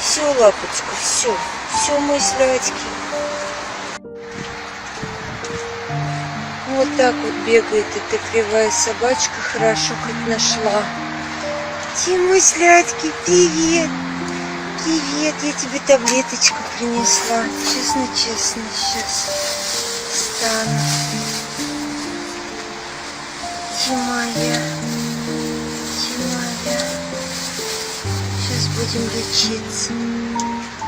Все, лапочка, все, мой сладкий. Вот так вот бегает эта кривая собачка, хорошо хоть нашла. Ты, мой сладкий, привет. Привет, я тебе таблеточку принесла. Честно, сейчас встану. Ты моя. Сейчас будем лечиться.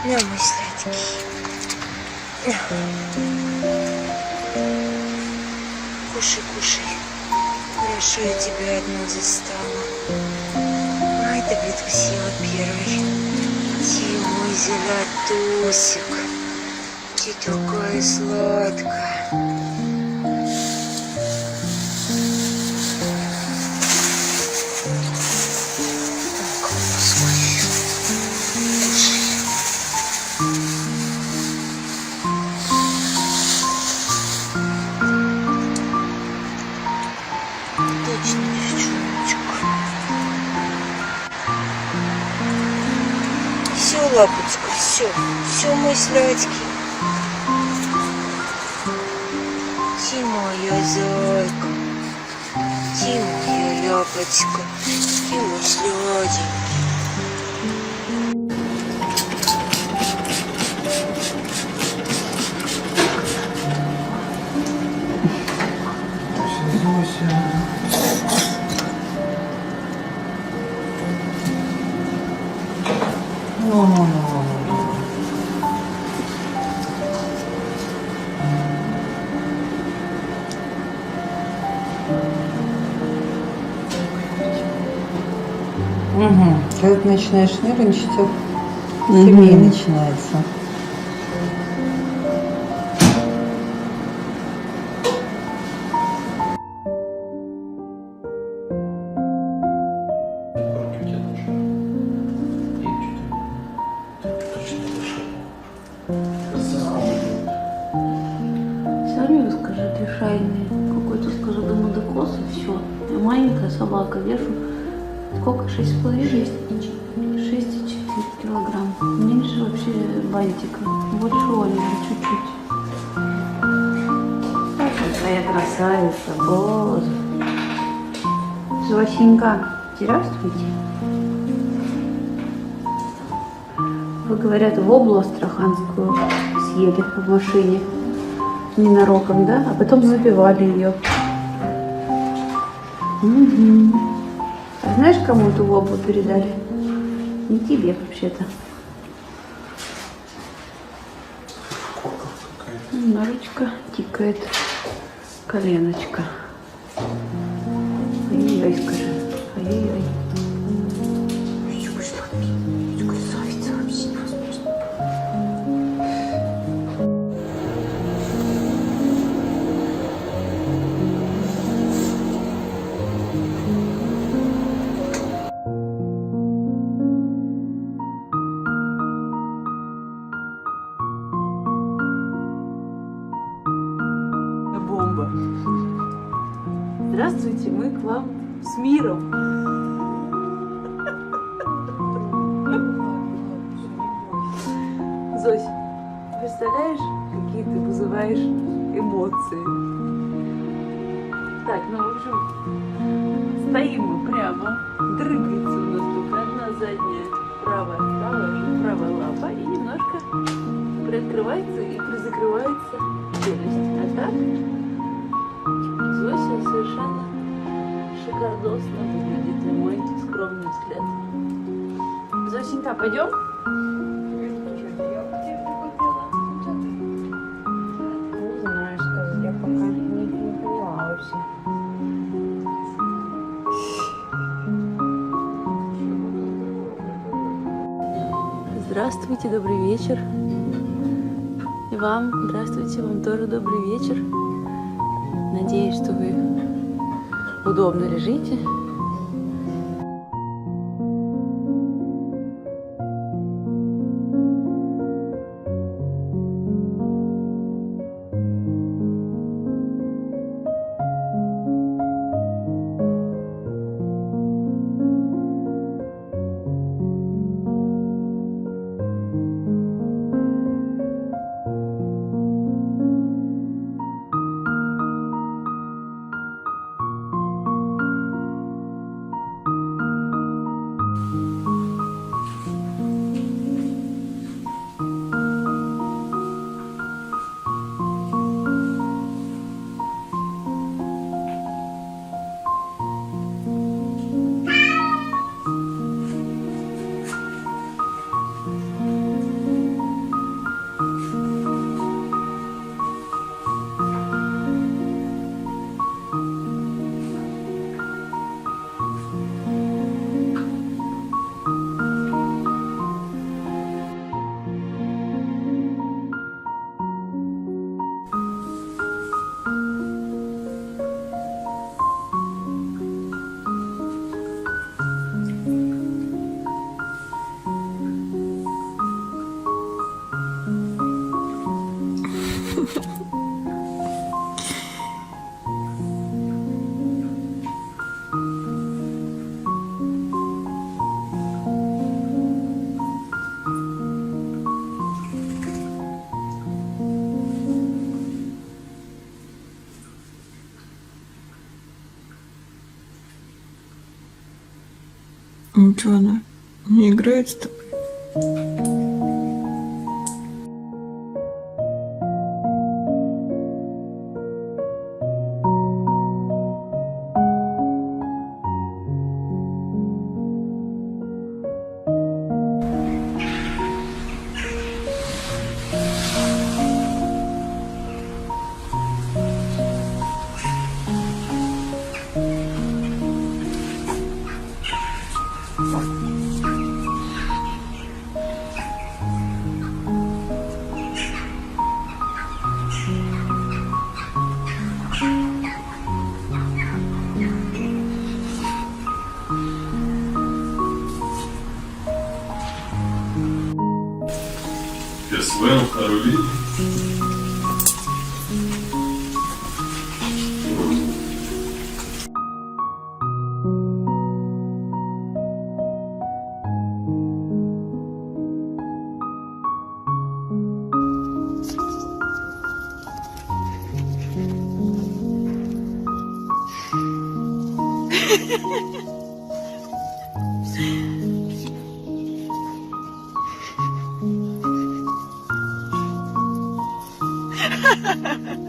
На, мой сладкий. Кушай. Хорошо, я тебя одну застала. Ай, таблетку съела первой. Ты мой золотусик. Ты такая сладкая. Все, лапочка, все, мой сладкий. Ты моя зайка, ты моя ляпочка, ты мой сладенький. Угу. Когда ты начинаешь нервничать, сильнее начинается. Сами скажи, лишайный. Какой-то, скажи, домодокос и все. Я маленькая собака, вешу. Сколько? 6,5? 6,4 килограмм. Меньше вообще бантика. Больше Оливера чуть-чуть. Какая красавица, боже. Зосенька, здравствуйте. Вы, говорят, в область Астраханскую съели в машине. Ненароком, да? А потом забивали ее. Угу. А знаешь, кому эту воблу передали? Не тебе, вообще-то. Ножичка тикает. Коленочка. Ай-яй-яй, скажи. Ай-яй-яй. Какой сладкий. Красавица вообще невозможно. Бомба. Здравствуйте, мы к вам с миром. Зось, представляешь, какие ты вызываешь эмоции? Так, ну, в общем, стоим мы прямо, дрыгается у нас только одна задняя, правая лапа, и немножко приоткрывается и призакрывается челюсть. А так, Зося совершенно шикардосно выглядит, на мой скромный взгляд. Зосенька, пойдем? Не знаю, сказать, я пока не поняла вообще. Здравствуйте, добрый вечер. И вам, здравствуйте, вам тоже добрый вечер. Надеюсь, что вы удобно лежите. Что она? Не играет с тобой? Pessoal, Carolina. Ha ha ha!